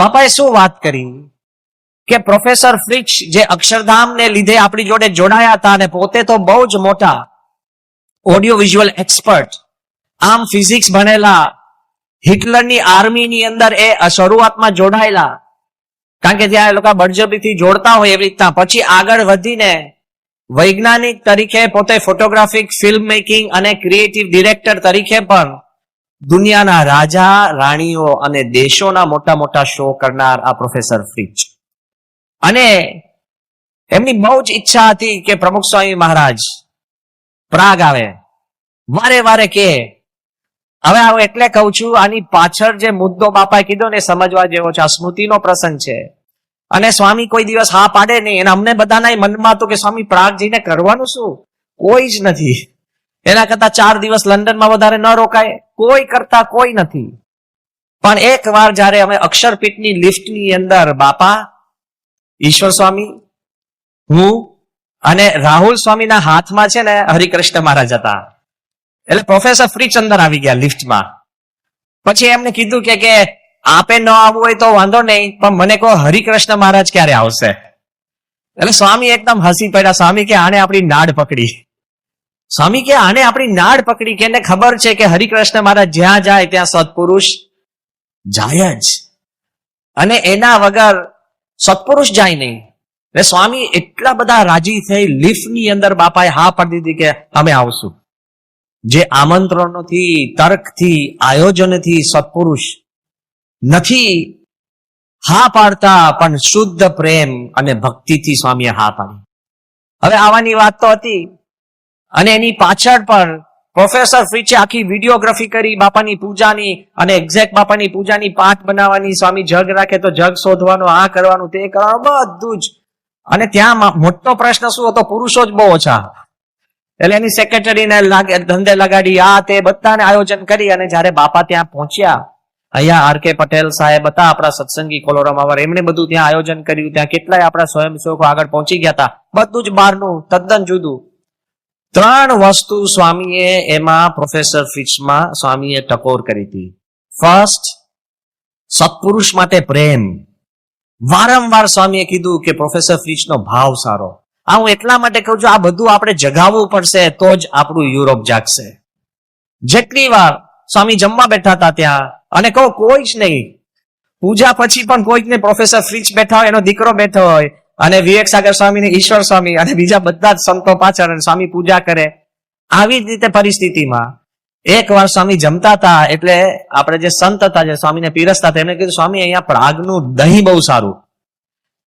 બાપાએ શું વાત કરી કે પ્રોફેસર ફ્રિચ જે અક્ષરધામને લીધે આપણી જોડે જોડાયા હતા અને પોતે તો બહુ જ મોટા ઓડિયો વિઝ્યુઅલ એક્સપર્ટ, આમ ફિઝિક્સ ભણેલા, હિટલરની આર્મીની અંદર એ શરૂઆતમાં જોડાયેલા, કારણ કે ત્યાં એ લોકો બળજબરીથી જોડતા હોય એવી રીતના, પછી આગળ વધીને વૈજ્ઞાનિક તરીકે પોતે ફોટોગ્રાફિક, ફિલ્મ મેકિંગ અને ક્રિએટિવ ડિરેક્ટર તરીકે પણ દુનિયાના રાજા રાણીઓ અને દેશોના મોટા મોટા શો કરનાર આ પ્રોફેસર ફ્રિચ. અને એમની બહુ જ ઈચ્છા હતી કે પ્રમુખ સ્વામી મહારાજ પ્રાગ આવે. વારે વારે કે હવે હું એટલે કહું છું, આની પાછળ જે મુદ્દો બાપાએ કીધો ને સમજવા જેવો છે. આ સ્મૃતિનો પ્રસંગ છે અને સ્વામી કોઈ દિવસ હા પાડે નહીં. અને અમને બધાના મનમાં હતું કે સ્વામી પ્રાગ જઈને કરવાનું શું? કોઈ જ નથી. એના કરતા 4 દિવસ લંડનમાં વધારે ન રોકાય, કોઈ કરતા કોઈ નથી. પણ એક વાર જયારે અમે અક્ષરપીઠની લિફ્ટની અંદર બાપા, ઈશ્વર સ્વામી, હું અને રાહુલ સ્વામીના હાથમાં છે ને હરિકૃષ્ણ મહારાજ હતા. એટલે પ્રોફેસર ફ્રિચ અંદર આવી ગયા લિફ્ટમાં. પછી એમને કીધું કે આપે ન આવવું હોય તો વાંધો નહીં, પણ મને કહો હરિકૃષ્ણ મહારાજ ક્યારે આવશે? એટલે સ્વામી એકદમ હસી પડ્યા. સ્વામી કે આને આપણી નાડ પકડી. સ્વામી કે આને આપણી નાડ પકડી, કે એને ખબર છે કે હરિકૃષ્ણ મહારાજ જ્યાં જાય ત્યાં સત્પુરુષ જાય જ, અને એના વગર સત્પુરુષ જાય નહીં. એટલે સ્વામી એટલા બધા રાજી થઈ, લિફ્ટની અંદર બાપાએ હા પાડી દીધી કે અમે આવશું. જે આમંત્રણોથી, તર્કથી, આયોજનથી સત્પુરુષ નથી હા પાડતા, પણ શુદ્ધ પ્રેમ અને ભક્તિથી સ્વામીએ હા પાડી. હવે આવાની વાત તો હતી, અને એની પાછળ પણ પ્રોફેસર ફ્રિચે આખી વિડીયોગ્રાફી કરી બાપાની પૂજાની, અને એક્ઝેક્ટ બાપાની પૂજાની પાઠ બનાવવાની. સ્વામી જગ રાખે તો જગ શોધવાનો, આ કરવાનું, તે કરવાનું, બધું જ. અને ત્યાં મોટો પ્રશ્ન શું હતો? પુરુષો જ બહુ ઓછા. એટલે એની સેક્રેટરીને ધંધે લગાડી, આ તે બધાને આયોજન કરી. અને જયારે બાપા ત્યાં પહોંચ્યા, અહીંયા આર કે પટેલ સાહેબ હતા આપણા સત્સંગી કોલોરામાં, એમણે બધું ત્યાં આયોજન કર્યું. ત્યાં કેટલાય આપણા સ્વયંસેવકો આગળ પહોંચી ગયા હતા. બધું જ બહારનું, તદ્દન જુદું. 3 વસ્તુ સ્વામીએ એમાં પ્રોફેસર ફ્રિચમાં સ્વામીએ ટકોર કરી હતી. ફર્સ્ટ, સત્પુરુષ માટે પ્રેમ. વારંવાર સ્વામીએ કીધું કે પ્રોફેસર ફ્રિચનો ભાવ સારો. આ હું એટલા માટે કહું છું, આ બધું આપણે જગાવવું પડશે તો જ આપણું યુરોપ જાગશે. જેટલી વાર સ્વામી જમવા બેઠા હતા ત્યાં, અને કહું કોઈ જ નહીં, પૂજા પછી પણ કોઈ જ નહીં, પ્રોફેસર ફ્રિચ બેઠા હોય, એનો દીકરો બેઠો હોય, અને વિવેક સાગર સ્વામી ને ઈશ્વર સ્વામી અને બીજા બધા જ સંતો પાછળ, સ્વામી પૂજા કરે. આવી જ રીતે પરિસ્થિતિમાં એક વાર સ્વામી જમતા હતા, એટલે આપણે જે સંત હતા, જે સ્વામીને પીરસતા હતા, એમને કીધું સ્વામી અહીંયા પ્રાગનું દહીં બહુ સારું.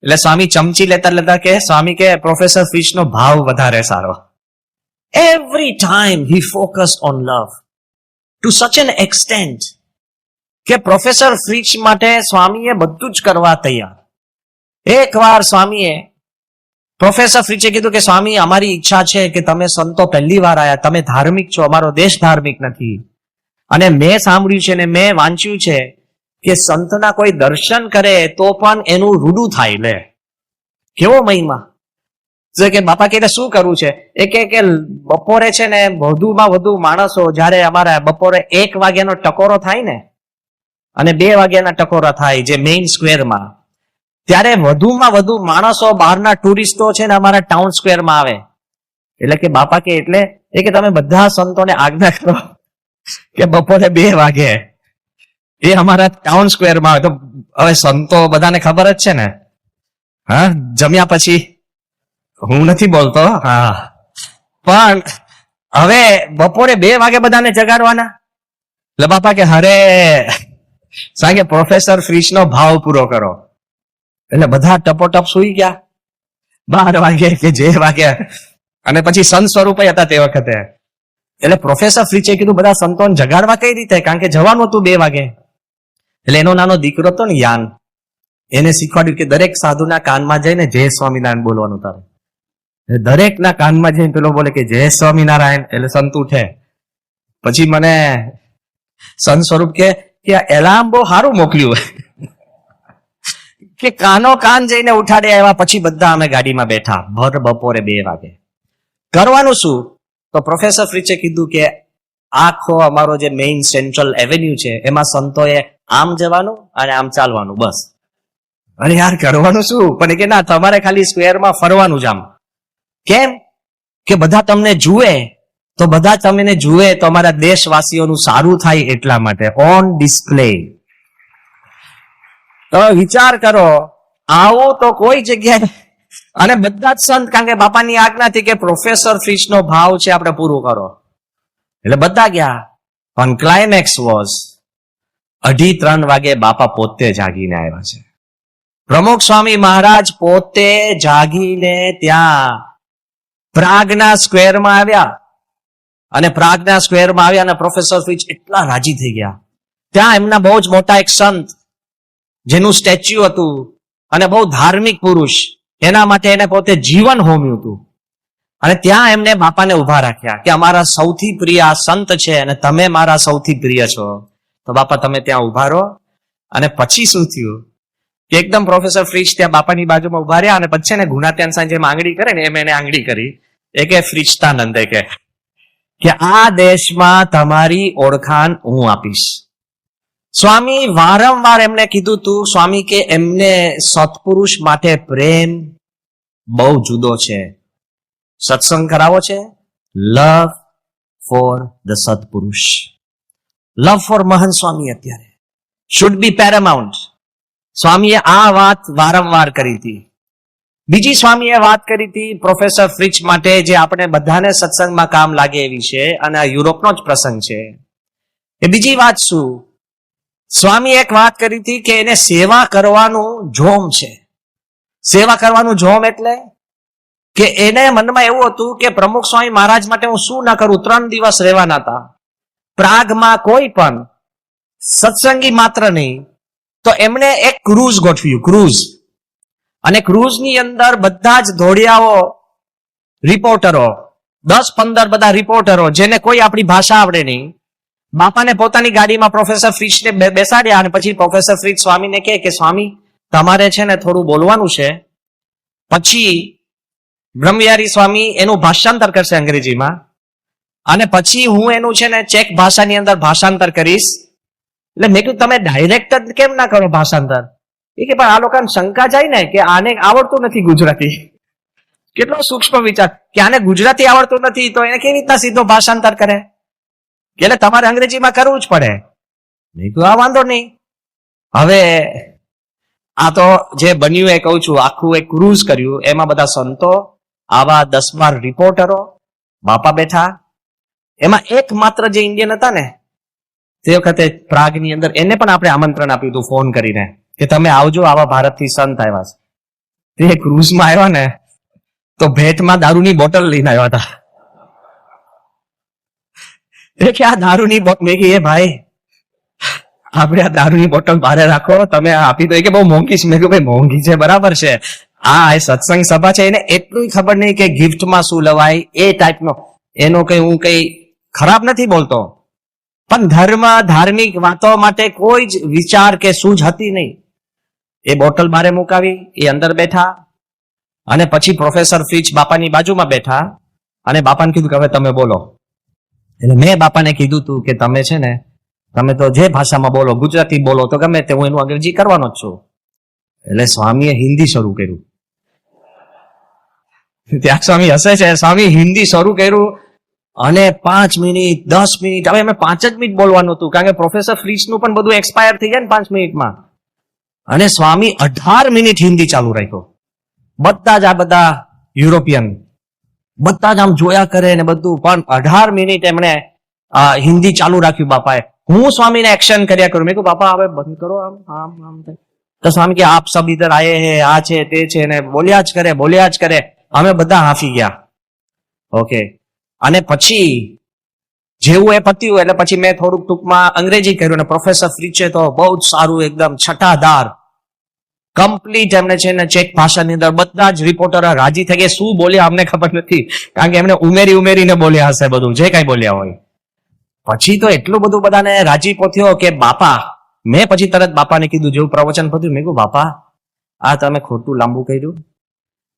એટલે સ્વામી ચમચી લેતા લેતા કે સ્વામી કે પ્રોફેસર ફ્રિચનો ભાવ વધારે સારો. Every time he focus on love to such an extent કે પ્રોફેસર ફ્રિચ માટે સ્વામીએ બધું જ કરવા તૈયાર. એક વાર સ્વામીએ પ્રોફેસર ફ્રિચે કીધું કે સ્વામી અમારી ઈચ્છા છે કે તમે સંતો પહેલી વાર આયા, તમે ધાર્મિક છો, અમારો દેશ ધાર્મિક નથી, અને મેં સાંભળ્યું છે ને મેં વાંચ્યું છે કે સંતના કોઈ દર્શન કરે તો પણ એનું રૂડું થાય. લે કેવો મહિમા કે બાપા કે શું કરવું છે? એ કે બપોરે છે ને વધુમાં વધુ માણસો, જયારે અમારા બપોરે 1 વાગ્યાનો ટકોરો થાય ને અને 2 વાગ્યાના ટકોરા થાય જે મેઇન સ્ક્વેરમાં, ત્યારે વધુમાં વધુ માણસો, બહારના ટુરિસ્ટો છે ને અમારા ટાઉન સ્ક્વેરમાં આવે. એટલે કે બાપા કે એટલે એ કે તમે બધા સંતોને આજ્ઞા કરો કે બપોરે 2 વાગે એ અમારા ટાઉન સ્ક્વેરમાં આવે. તો હવે સંતો બધાને ખબર જ છે ને, હા, જમ્યા પછી હું નથી બોલતો, હા, પણ હવે બપોરે 2 વાગે બધાને જગાડવાના. એટલે બાપા કે હરે સાંગે પ્રોફેસર ફ્રિચનો ભાવ પૂરો કરો. એટલે બધા ટપોટપ સુઈ ગયા 12 વાગે કે જે વાગે. અને પછી સંત સ્વરૂપે હતા તે વખતે. એટલે પ્રોફેસર ફ્રિચે કીધું બધા સંતોને જગાડવા કઈ રીતે, કારણ કે જવાનું હતું 2 વાગે. એટલે એનો નાનો દીકરો હતો ને યાન, એને શીખવાડ્યું કે દરેક સાધુના કાનમાં જઈને જય સ્વામિનારાયણ બોલવાનું તારે. દરેક ના કાનમાં જઈને પેલો બોલે કે જય સ્વામિનારાયણ, એટલે સંત ઉઠે. પછી મને સંત સ્વરૂપ કે એલાર્મ બહુ સારું મોકલ્યું કે કાનો કાન જઈને ઉઠાડે આવ્યા. પછી બધા અમે ગાડીમાં બેઠા ભર બપોરે 2 વાગે. કરવાનું શું? તો પ્રોફેસર ફ્રિચે કીધું કે આખો અમારો જે મેઇન સેન્ટ્રલ એવેન્યુ છે એમાં સંતોએ આમ જવાનું અને આમ ચાલવાનું, બસ. અરે યાર કરવાનું શું? પણ કે ના, તમારે ખાલી સ્ક્વેરમાં ફરવાનું જ આમ. કેમ? કે બધા તમને જુએ, તો બધા તમને જુએ તો અમારા દેશવાસીઓનું સારું થાય એટલા માટે. On display. તો વિચાર કરો, આવું તો કોઈ જગ્યાએ. અને બધા જ સંત, કારણ કે બાપાની આજ્ઞાથી કે પ્રોફેસર ફિશનો ભાવ છે આપણે પૂરું કરો, એટલે બધા ગયા. પણ ક્લાઇમેક્સ વોઝ 2:30 વાગે બાપા પોતે જાગીને આવ્યા છે. પ્રમુખ સ્વામી મહારાજ પોતે જાગીને ત્યાં પ્રાગના સ્ક્વેરમાં આવ્યા. અને પ્રાગના સ્ક્વેરમાં આવ્યા અને પ્રોફેસર ફિચ એટલા રાજી થઈ ગયા. ત્યાં એમના બહુ જ મોટા એક સંત, જેનું સ્ટેચ્યુ હતું, અને બહુ ધાર્મિક પુરુષ, એના માટે એને પોતે જીવન હોમ્યું હતું. અને ત્યાં એમને બાપાને ઉભા રાખ્યા કે અમારા સૌથી પ્રિય આ સંત છે અને તમે મારા સૌથી પ્રિય છો, તો બાપા તમે ત્યાં ઉભા રહો. અને પછી શું થયું કે એકદમ પ્રોફેસર ફ્રીચ ત્યાં બાપાની બાજુમાં ઉભા રહ્યા, અને પછી ને ગુણાત્યાન સાંજે જેમ આંગળી કરે ને એમ એને આંગળી કરી. એ કે ફ્રીચતાનંદ કે આ દેશમાં તમારી ઓળખાણ હું આપીશ. સ્વામી વારંવાર એમને કીધું તું, સ્વામી કે એમને સત્પુરુષ માટે પ્રેમ બહુ જુદો છે. સત્સંગ કરાવો છે, love for the Satpurush, love for Mahant Swami અત્યારે શુડ બી પેરામાઉન્ટ. સ્વામીએ આ વાત વારંવાર કરી હતી. બીજી સ્વામીએ વાત કરી હતી પ્રોફેસર ફ્રિચ માટે, જે આપણે બધાને સત્સંગમાં કામ લાગે એવી છે, અને આ યુરોપનો જ પ્રસંગ છે. એ બીજી વાત શું? સ્વામી એક વાત કરી હતી કે એને સેવા કરવાનું જોમ છે. સેવા કરવાનું જોમ એટલે કે એને મનમાં એવું હતું કે પ્રમુખ સ્વામી મહારાજ માટે હું શું ના કરું. 3 દિવસ રહેવાના હતા પ્રાગમાં, કોઈ પણ સત્સંગી માત્ર નહીં. તો એમણે એક ક્રૂઝ ગોઠવ્યું, ક્રૂઝ. અને ક્રૂઝની અંદર બધા જ ધોળિયાઓ, રિપોર્ટરો, 10-15 બધા રિપોર્ટરો, જેને કોઈ આપણી ભાષા આવડે નહીં, બાપાને પોતાની ગાડીમાં પ્રોફેસર ફ્રીચને બેસાડ્યા. અને પછી પ્રોફેસર ફ્રીચ સ્વામીને કહે કે સ્વામી તમારે છે ને થોડું બોલવાનું છે. પછી બ્રહ્મવિહારી સ્વામી એનું ભાષાંતર કરશે અંગ્રેજીમાં, અને પછી હું એનું છે ને ચેક ભાષાની અંદર ભાષાંતર કરીશ. એટલે મેં કીધું તમે ડાયરેક્ટ જ કેમ ના કરો ભાષાંતર? એ કે પણ આ લોકોને શંકા જાય ને કે આને આવડતું નથી ગુજરાતી. કેટલો સૂક્ષ્મ વિચાર કે આને ગુજરાતી આવડતું નથી તો એને કેવી રીતના સીધો ભાષાંતર કરે? એટલે તમારે અંગ્રેજીમાં કરવું જ પડે. મેં કીધું આ વાંધો નહીં. હવે આ તો જે બન્યું એ કહું છું, આખું એક ક્રૂઝ કર્યું. એમાં બધા સંતો, આવા 10-12 રિપોર્ટરો, બાપા બેઠા. એમાં એક માત્ર જે ઇન્ડિયન હતા ને, તે વખતે પ્રાગની અંદર, એને પણ આપણે આમંત્રણ આપ્યું હતું ફોન કરીને કે તમે આવજો, આવા ભારતથી સંત આવ્યા છે. તે ક્રૂઝમાં આવ્યા ને તો ભેટમાં દારૂની બોટલ લઈને આવ્યા હતા. કે આ દારૂની બોટલ, મેં કીધું એ ભાઈ આપણે આ દારૂની બોટલ બહાર રાખો, તમે આપી દો. કે બહુ મોંઘી છે. મેં કહ્યું ભાઈ મોંઘી છે બરાબર છે, આ સત્સંગ સભા છે, એને એટલું ખબર નહીં કે ગિફ્ટમાં શું લવાય એ ટાઈપનો. એનો કઈ હું કઈ ખરાબ નથી બોલતો, પણ ધર્મ, ધાર્મિક વાતો માટે કોઈ જ વિચાર કે સૂઝ હતી નહીં. એ બોટલ બારે મુકાવી, એ અંદર બેઠા. અને પછી પ્રોફેસર ફ્રીચ બાપાની બાજુમાં બેઠા, અને બાપાને કીધું કે હવે તમે બોલો. એટલે મેં બાપાને કીધું તું કે તમે છે ને, તમે તો જે ભાષામાં બોલો, ગુજરાતી બોલો તો ગમે તે, હું એનું અંગ્રેજી કરવાનો જ છું. એટલે સ્વામીએ હિન્દી શરૂ કર્યું. ત્યાં સ્વામી હસે છે. સ્વામી હિન્દી શરૂ કર્યું, અને 5 મિનિટ, 10 મિનિટ, હવે અમે 5 જ મિનિટ બોલવાનું હતું, કારણ કે પ્રોફેસર ફ્રીચનું પણ બધું એક્સપાયર થઈ જાય ને 5 મિનિટમાં. અને સ્વામી 18 મિનિટ હિન્દી ચાલુ રાખ્યો. બધા જ આ બધા યુરોપિયન બધા જ આમ જોયા કરે ને બધું, પણ 18 મિનિટ એમણે હિન્દી ચાલુ રાખ્યું બાપાએ. હું સ્વામીને એક્શન કર્યા કરું. મેં કહ્યું બાપા હવે બંધ કરો, આમ આમ આમ. તો સ્વામી કે આપ સબ ઇધર આયે હે, આ છે તે છે, ને બોલ્યા જ કરે. અમે બધા હાંફી ગયા. ઓકે. અને પછી જેવું એ પત્યું એટલે પછી મેં થોડુંક ટૂંકમાં અંગ્રેજી કર્યું, અને પ્રોફેસર ફ્રીચે તો બહુ જ સારું, એકદમ છટાદાર કમ્પ્લીટ એમને છે ને ચેક ભાષાની અંદર બધા જ રિપોર્ટર રાજી થઈ ગયા. શું બોલ્યા અમને ખબર નથી, કારણ કે એમને ઉમેરીને બોલ્યા હશે બધું જે કઈ બોલ્યા હોય. પછી તો એટલું બધું બધાને રાજીપો થયો કે બાપા, મેં પછી તરત બાપાને કીધું, જેવું પ્રવચન પત્યું, મેં કીધું બાપા આ તમે ખોટું લાંબુ કર્યું.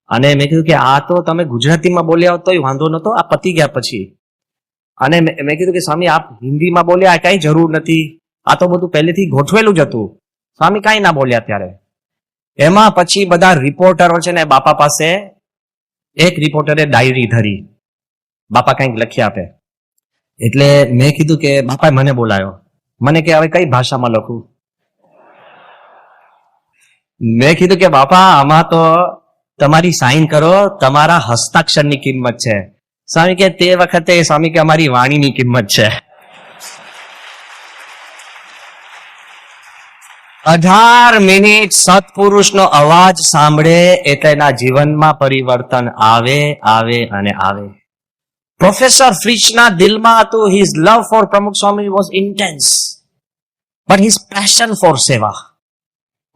અને મેં કીધું કે આ તો તમે ગુજરાતીમાં બોલ્યા હોત તોય વાંધો નતો, આ પતી ગયા પછી. અને મેં કીધું કે સ્વામી આપ હિન્દીમાં બોલ્યા, કઈ જરૂર નથી, આ તો બધું પહેલેથી ગોઠવેલું જ હતું. સ્વામી કાંઈ ના બોલ્યા ત્યારે. એમાં પછી બધા રિપોર્ટરો છે ને બાપા પાસે, એક રિપોર્ટરે ડાયરી ધરી, બાપા કંઈક લખી આપે. એટલે મેં કીધું કે બાપાએ મને બોલાયો, મને કે હવે કઈ ભાષામાં લખું? મેં કીધું કે બાપા આમાં તો તમારી સાઈન કરો, તમારા હસ્તાક્ષરની કિંમત છે. સ્વામી કે તે વખતે સ્વામી કે અમારી વાણીની કિંમત છે. 18 મિનિટ સત્પુરુષનો અવાજ સાંભળે એટલે એના જીવનમાં પરિવર્તન આવે આવે અને આવે. પ્રોફેસર ફ્રિચના દિલમાં હતું, his love for Pramukh Swami was intense, but his passion for seva.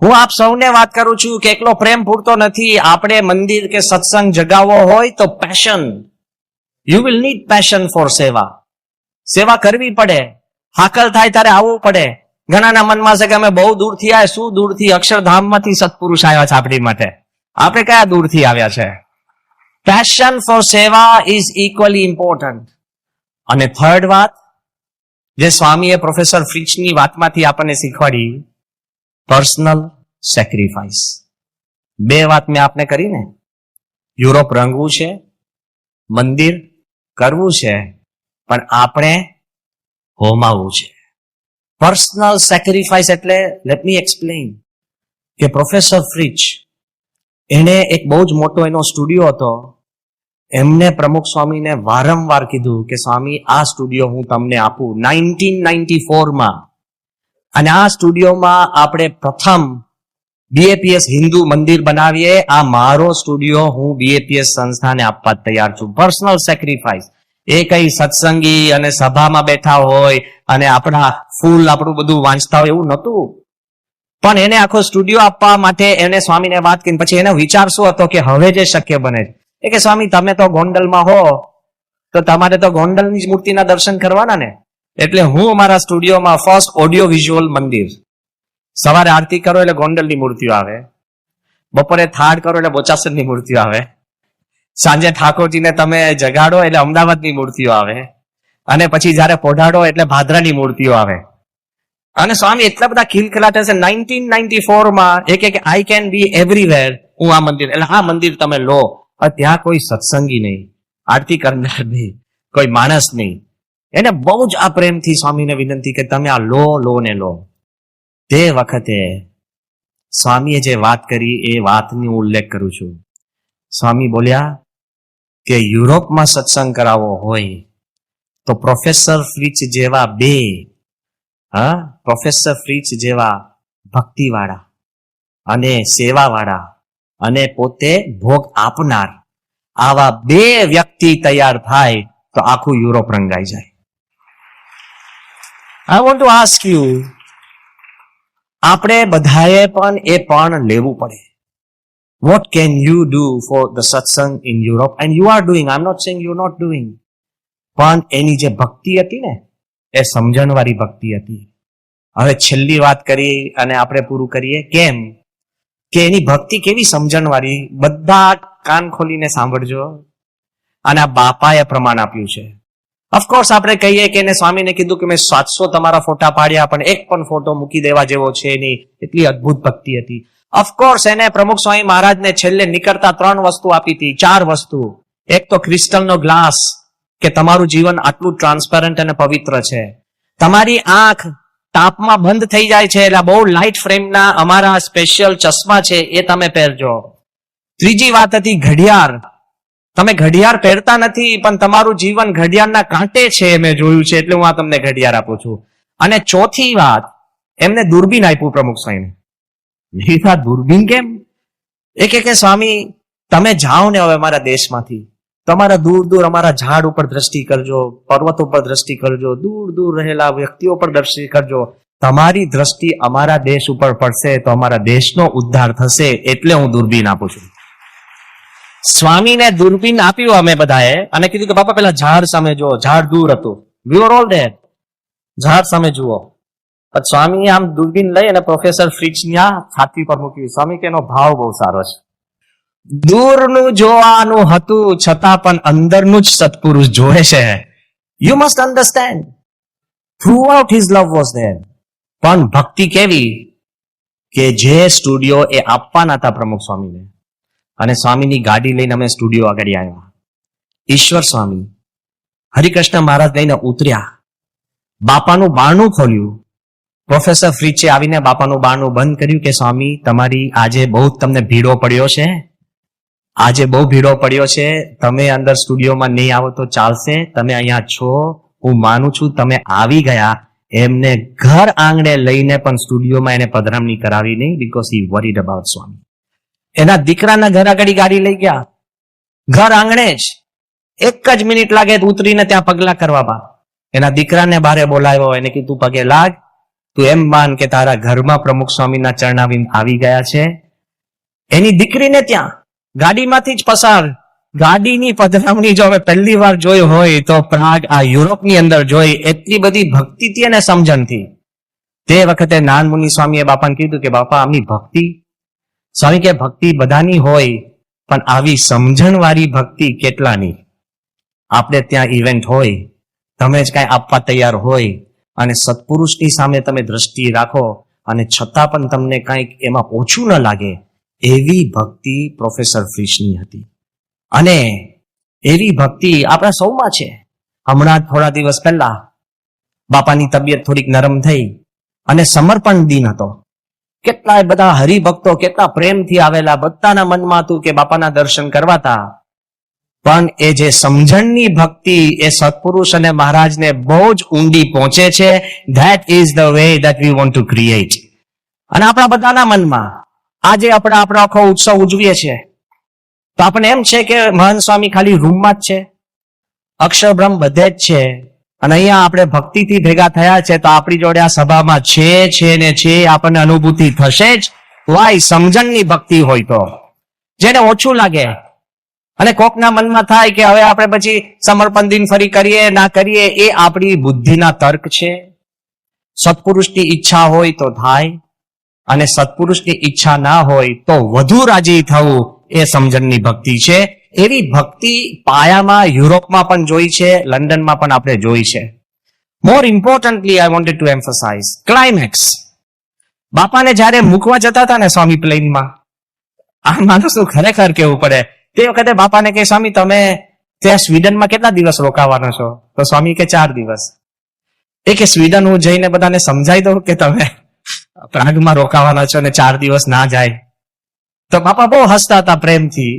હું આપ સૌને વાત કરું છું કે એકલો પ્રેમ પૂરતો નથી. આપણે મંદિર કે સત્સંગ જગાવવો હોય તો passion, you will need passion for seva. સેવા કરવી પડે, હાકલ થાય ત્યારે આવવું પડે. ઘણાના મનમાં છે કે અમે બહુ દૂરથી આવ્યા. શું દૂરથી? અક્ષરધામમાંથી સત્પુરુષ આવ્યા છે આપણી માટે. આપણે કયા દૂરથી આવ્યા છે? પેશન ફોર સેવા ઇઝ ઇક્વલી ઇમ્પોર્ટન્ટ. અને થર્ડ વાત જે સ્વામીએ પ્રોફેસર ફ્રિચની વાતમાંથી આપણને શીખવાડી, પર્સનલ સેક્રિફાઈસ. 2 વાત મેં આપને કરી ને, યુરોપ રંગવું છે, મંદિર કરવું છે, પણ આપણે હોમાવવું છે. પર્સનલ સેક્રિફાઈસ એટલે, લેટ મી એક્સપ્લેન, કે પ્રોફેસર ફ્રિચ એને એક બહુ જ મોટો એનો સ્ટુડિયો હતો. એમને પ્રમુખ સ્વામીને વારંવાર કીધું કે સ્વામી આ સ્ટુડિયો હું તમને આપું 1994માં. અને આ સ્ટુડિયોમાં આપણે પ્રથમ બીએપીએસ હિન્દુ મંદિર બનાવીએ. આ મારો સ્ટુડિયો હું બીએપીએસ સંસ્થાને આપવા તૈયાર છું. Personal sacrifice. એ કઈ સત્સંગી અને સભામાં બેઠા હોય અને આપણા ફૂલ આપણું બધું વાંચતા હોય એવું નહોતું. પણ એને આખો સ્ટુડિયો આપવા માટે એને સ્વામીને વાત કરી. પછી એનો વિચાર શું હતો કે હવે જે શક્ય બને એ કે સ્વામી તમે તો ગોંડલમાં હો તો તમારે તો ગોંડલની જ મૂર્તિના દર્શન કરવાના ને. એટલે હું અમારા સ્ટુડિયોમાં ફર્સ્ટ ઓડિયો વિઝ્યુઅલ મંદિર. સવારે આરતી કરો એટલે ગોંડલની મૂર્તિઓ આવે, બપોરે થાળ કરો એટલે બોચાસરની મૂર્તિઓ આવે, સાંજે ઠાકોરજીને તમે જગાડો એટલે અમદાવાદની મૂર્તિઓ આવે, અને પછી જયારે પોઢાડો એટલે ભાદરાની મૂર્તિઓ આવે. અને સ્વામી એટલા બધા ખિલખિલાટ હશે. 1994માં એક આઈ કેન બી એવરીવેર. હું આ મંદિર, એટલે આ મંદિર તમે લો. ત્યાં કોઈ સત્સંગી નહીં, આરતી કરનાર નહીં, કોઈ માણસ નહીં. એને બહુ જ આ પ્રેમથી સ્વામીને વિનંતી કે તમે આ લો ને લો. તે વખતે સ્વામીએ જે વાત કરી એ વાતની હું ઉલ્લેખ કરું છું. સ્વામી બોલ્યા કે યુરોપમાં સત્સંગ કરાવવો હોય તો પ્રોફેસર ફ્રિચ જેવા પ્રોફેસર ફ્રિચ જેવા ભક્તિવાળા અને સેવાવાળા અને પોતે ભોગ આપનાર આવા 2 વ્યક્તિ તૈયાર થાય તો આખું યુરોપ રંગાઈ જાય. I want to ask you, આપણે બધાએ પણ એ પણ લેવું પડે. What can you do for the satsang in Europe? And you are doing. I'm not saying you're not doing. પણ એની જે ભક્તિ હતી ને એ સમજણવાળી ભક્તિ હતી. હવે છેલ્લી વાત કરી અને આપણે પૂરું કરીએ. કેમ કે એની ભક્તિ કેવી સમજણવાળી. બધા કાન ખોલીને સાંભળજો. અને આ બાપાએ પ્રમાણ આપ્યું છે. ઓફકોર્સ આપણે કહીએ કે એને સ્વામીને કીધું કે મેં 700 તમારા ફોટા પાડ્યા પણ એક પણ ફોટો મૂકી દેવા જેવો છે નહીં. એટલી અદભુત ભક્તિ હતી. ઓફકોર્સ એને પ્રમુખ સ્વામી મહારાજને છેલ્લે નીકળતા 3 વસ્તુ આપી હતી, 4 વસ્તુ. એક તો ક્રિસ્ટલનો ગ્લાસ, કે તમારું જીવન આટલું ટ્રાન્સપેરન્ટ અને પવિત્ર છે. તમારી આંખ તાપમાં બંધ થઈ જાય છે એટલે બહુ લાઇટ ફ્રેમના અમારા સ્પેશિયલ ચશ્મા છે એ તમે પહેરજો. ત્રીજી વાત હતી ઘડિયાળ. તમે ઘડિયાળ પહેરતા નથી પણ તમારું જીવન ઘડિયાળના કાંટે છે મેં જોયું છે, એટલે હું આ તમને ઘડિયાળ આપું છું. અને ચોથી વાત, એમને દૂરબીન આપ્યું પ્રમુખ સ્વામીને. દૂરબીન કેમ? એ કે સ્વામી તમે જાઓ ને હવે અમારા દેશમાંથી, તમારા દૂર દૂર અમારા ઝાડ ઉપર દ્રષ્ટિ કરજો, પર્વતો પર દ્રષ્ટિ કરજો, દૂર દૂર રહેલા વ્યક્તિઓ પર દ્રષ્ટિ કરજો. તમારી દ્રષ્ટિ અમારા દેશ ઉપર પડશે તો અમારા દેશનો ઉદ્ધાર થશે, એટલે હું દૂરબીન આપું છું. સ્વામીને દૂરબીન આપ્યું અમે બધાએ અને કીધું કે બાપા પેલા ઝાડ સામે જુઓ. ઝાડ દૂર હતું. We were all there. ઝાડ સામે જુઓ. સ્વામી આમ દૂરબીન લઈ અને પ્રોફેસર ફ્રિચના છાતી પર મૂક્યું. સ્વામી કે એનો ભાવ બહુ સારો છે. દૂરનું જોવાનું હતું છતાં પણ અંદરનું જ સત્પુરુષ જોવે છે. You must understand. Through out his love was there. પણ ભક્તિ કેવી? કે જે સ્ટુડિયો એ આપવાના હતા પ્રમુખ સ્વામીને, અને સ્વામીની ગાડી લઈને અમે સ્ટુડિયો આગળ આવ્યા. ઈશ્વર સ્વામી હરિકૃષ્ણ મહારાજ લઈને ઉતર્યા, બાપાનું બારણું ખોલ્યું. પ્રોફેસર ફ્રીચે આવીને બાપાનું બારણું બંધ કર્યું કે સ્વામી તમારી આજે બહુ તમને ભીડો પડ્યો છે, આજે બહુ ભીડો પડ્યો છે, તમે અંદર સ્ટુડિયોમાં નહીં આવો તો ચાલશે, તમે અહીંયા છો, હું માનું છું તમે આવી ગયા. એમને ઘર આંગણે લઈને પણ સ્ટુડિયોમાં એને પધરામણી કરાવી નહીં, બીકોઝ હી વરીડ અબાઉટ સ્વામી. એના દીકરાના ઘર આગળ ગાડી લઈ ગયા, ઘર આંગણે જ 1 જ મિનિટ લાગે ઉતરીને ત્યાં પગલા કરવામાં. એના દીકરાને બારે બોલાવ્યો, એને કીધું પગે લાગ, તું એમ માન કે તારા ઘરમાં પ્રમુખ સ્વામીના ચરણાવી આવી ગયા છે. એની દીકરીને ત્યાં ગાડીમાંથી જ પસાર, ગાડીની પધરામણી જો અમે પહેલી વાર જોઈ હોય તો પ્રાગ આ યુરોપની અંદર જોઈ, એટલી બધી ભક્તિથી અને સમજણથી. તે વખતે નાનમુનિ સ્વામીએ બાપાને કીધું કે બાપા આમની ભક્તિ, સ્વામી કે ભક્તિ બધાની હોય પણ આવી સમજણવાળી ભક્તિ કેટલાની. આપણે ત્યાં ઇવેન્ટ હોય, તમે જ કાંઈ આપવા તૈયાર હોય અને સત્પુરુષની સામે તમે દ્રષ્ટિ રાખો અને છતાં પણ તમને કાંઈક એમાં ઓછું ન લાગે, એવી ભક્તિ પ્રોફેસર ફ્રીચની હતી. અને એવી ભક્તિ આપણા સૌમાં છે. હમણાં થોડા દિવસ પહેલા બાપાની તબિયત થોડીક નરમ થઈ અને સમર્પણ દિન હતો. કેટલાય બધા હરિભક્તો કેટલા પ્રેમથી આવેલા, બધાના મનમાં હતું કે બાપાના દર્શન કરવાતા. પણ એ જે સમજણની ભક્તિ એ સત્પુરુષ અને મહારાજને બહુ જ ઊંડી પહોંચે છે. That is the way that we want to create. અને આપણા બધાના મનમાં આજે આપણે આપણો આખો ઉત્સવ ઉજવીએ છીએ તો આપણે એમ છે કે મહંત સ્વામી ખાલી રૂમમાં જ છે, અક્ષરબ્રહ્મ બધે જ છે, અને અહીંયા આપણે ભક્તિથી ભેગા થયા છે તો આપણી જોડે આ સભામાં છે ને છે, આપણને અનુભૂતિ થશે જ. વાય સમજણની ભક્તિ હોય તો જેને ઓછું લાગે અને કોકના મનમાં થાય કે હવે આપણે પછી સમર્પણ દિન ફરી કરીએ ના કરીએ, એ આપણી બુદ્ધિના તર્ક છે. સત્પુરુષની ઈચ્છા હોય તો થાય, અને સત્પુરુષની ઈચ્છા ના હોય તો વધુ રાજી થવું, એ સમજણની ભક્તિ છે. એવી ભક્તિ પાયામાં યુરોપમાં પણ જોઈ છે, લંડનમાં પણ આપણે જોઈ છે. More importantly I wanted to emphasize climax. બાપાને જયારે મૂકવા જતા હતા ને સ્વામી પ્લેનમાં, આ માણસનું ખરેખર કેવું પડે. તે વખતે બાપાને કહે સ્વામી તમે ત્યાં સ્વીડનમાં કેટલા દિવસ રોકાવાના છો? તો સ્વામી કે 4 દિવસ. એ કે સ્વીડન હું જઈને બધાને સમજાઈ દઉં કે તમે પ્રાગમાં રોકાવાના છો ને 4 દિવસ ના જાય? તો બાપા બહુ હસતા હતા પ્રેમથી.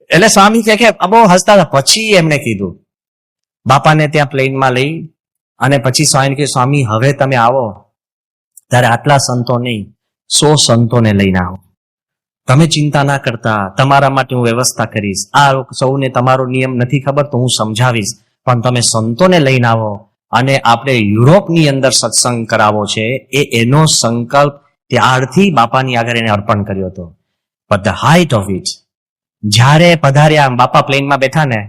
એટલે સ્વામી કે બહુ હસતા હતા. પછી એમણે કીધું, બાપાને ત્યાં પ્લેનમાં લઈ અને પછી સ્વામી કે સ્વામી હવે તમે આવો ત્યારે આટલા સંતો નહીં, 100 સંતોને લઈને આવો. તમે ચિંતા ના કરતા, તમારા માટે હું વ્યવસ્થા કરીશ. આ સૌને તમારો નિયમ નથી ખબર તો હું સમજાવીશ, પણ તમે સંતોને લઈને આવો અને આપણે યુરોપની અંદર સત્સંગ કરાવો છે. એનો સંકલ્પ ત્યારથી બાપાની આગળ એને અર્પણ કર્યો હતો. But the height of it, જ્યારે પધાર્યા બાપા પ્લેનમાં બેઠા ને,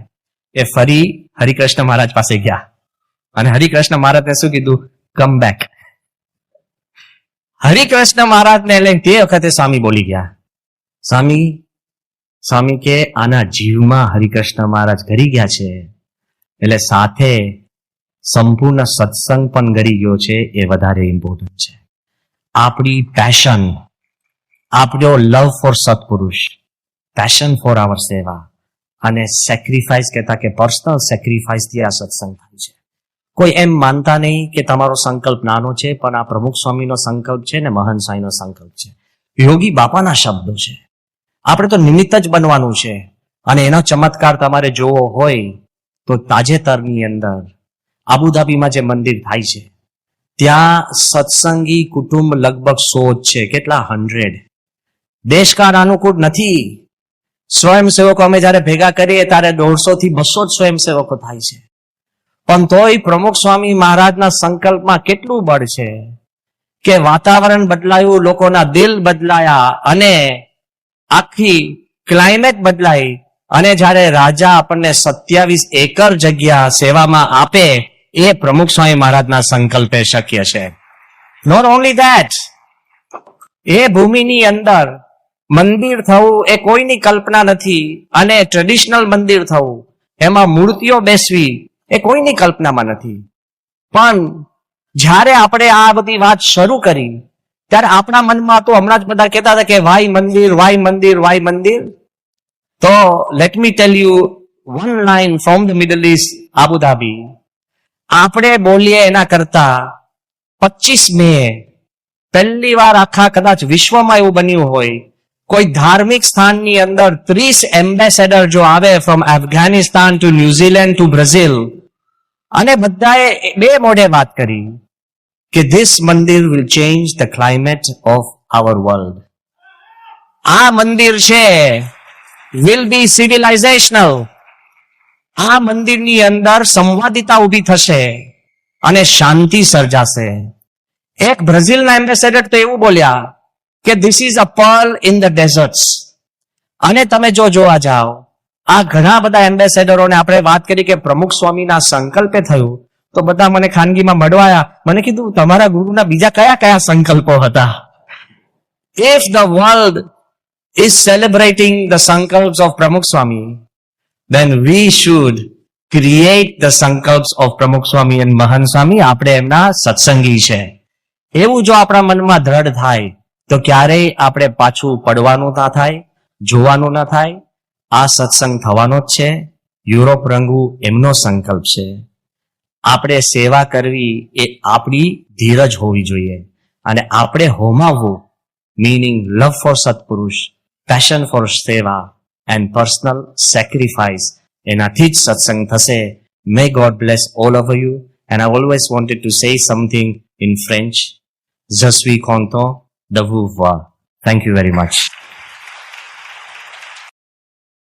એ ફરી હરિકૃષ્ણ મહારાજ પાસે ગયા અને હરિકૃષ્ણ મહારાજને શું કીધું? Come back. હરિકૃષ્ણ મહારાજને લઈને તે વખતે સ્વામી બોલી ગયા, સ્વામી કે આના જીવમાં હરિકૃષ્ણ મહારાજ કરી ગયા છે, એટલે સાથે સંપૂર્ણ સત્સંગ પણ ગરી ગયો છે. એ વધારે ઇમ્પોર્ટન્ટ છે. આપણી પેશન, આપણો લવ ફોર સત્પુરુષ, પેશન ફોર આવર સેવા અને સેક્રિફાઈસ, કહેતા કે પર્સનલ સેક્રિફાઈસ થી આ સત્સંગ થાય છે. કોઈ એમ માનતા નહીં કે તમારો સંકલ્પ નાનો છે, પણ આ પ્રમુખ સ્વામીનો સંકલ્પ છે ને મહંત સ્વામીનો સંકલ્પ છે, યોગી બાપાના શબ્દો છે. આપણે તો નિમિત્ત જ બનવાનું છે. અને એનો ચમત્કાર તમારે જોવો હોય તો તાજેતરની અંદર આબુધાબીમાં જે મંદિર થાય છે ત્યાં સત્સંગી કુટુંબ લગભગ 100 જ છે. કેટલા 100. દેશકાળ અનુકૂળ નથી. સ્વયંસેવકો અમે જયારે ભેગા કરીએ ત્યારે 150 થી 200 જ સ્વયંસેવકો થાય છે. પણ તોય પ્રમુખ સ્વામી મહારાજના સંકલ્પમાં કેટલું બળ છે કે વાતાવરણ બદલાયું, લોકોના દિલ બદલાયા અને આખી ક્લાઇમેટ બદલાઈ. અને જયારે રાજા આપણને 27 એકર જગ્યા સેવામાં આપે, એ પ્રમુખ સ્વામી મહારાજના સંકલ્પે શક્ય છે. નોટ ઓનલી ધેટ, એ ભૂમિની અંદર મંદિર થવું એ કોઈની કલ્પના નથી. અને ટ્રેડિશનલ મંદિર થવું, એમાં મૂર્તિઓ બેસવી, એ કોઈની કલ્પનામાં નથી. પણ જ્યારે આપણે આ બધી વાત શરૂ કરી ત્યારે આપણા મનમાં તો હમણાં જ બધા કહેતા હતા કે વાય મંદિર, વાય મંદિર, વાય મંદિર. તો let me tell you one line from the middle east, Abu Dhabi. આપણે બોલીએ એના કરતા 25 મે પહેલી વાર આખા કદાચ વિશ્વમાં એવું બન્યું હોય, કોઈ ધાર્મિક સ્થાનની અંદર 30 એમ્બેસેડર જો આવે from Afghanistan to New Zealand to Brazil, અને બધાએ બે મોઢે વાત કરી કે this mandir will change the climate of our world. આ મંદિર છે વિલ બી સિવિલાઇઝેશનલ. આ મંદિરની અંદર સંવાદિતા ઊભી થશે અને શાંતિ સર્જાશે. એક બ્રાઝિલના એમ્બેસેડર તો એવું બોલ્યા કે this is a pearl in the deserts. અને તમે જો જોવા જાઓ, આ ઘણા બધા એમ્બેસેડરોને આપણે વાત કરી કે પ્રમુખ સ્વામીના સંકલ્પે થયું, તો બધા મને ખાનગીમાં મળવાયા. મને કીધું તમારા ગુરુના બીજા કયા કયા સંકલ્પો હતા? If the world is celebrating the sankalps of Pramukh Swami, then we should create the sankalps of Pramukh Swami and Mahan Swami. આપણે એમના સત્સંગી છે એવું જો આપણા મનમાં દ્રઢ થાય તો ક્યારેય આપણે પાછું પડવાનું ના થાય, જોવાનું ના થાય. આ સત્સંગ થવાનો જ છે. યુરોપ રંગવું એમનો સંકલ્પ છે. આપણે સેવા કરવી એ આપણી ધીરજ હોવી જોઈએ, અને આપણે હોમાવવું meaning love for Satpurush, passion for seva and personal sacrifice. એનાથી જ સત્સંગ થશે. May God bless all of you. And I always wanted to say something in French. Je suis content de vous voir. Thank you very much.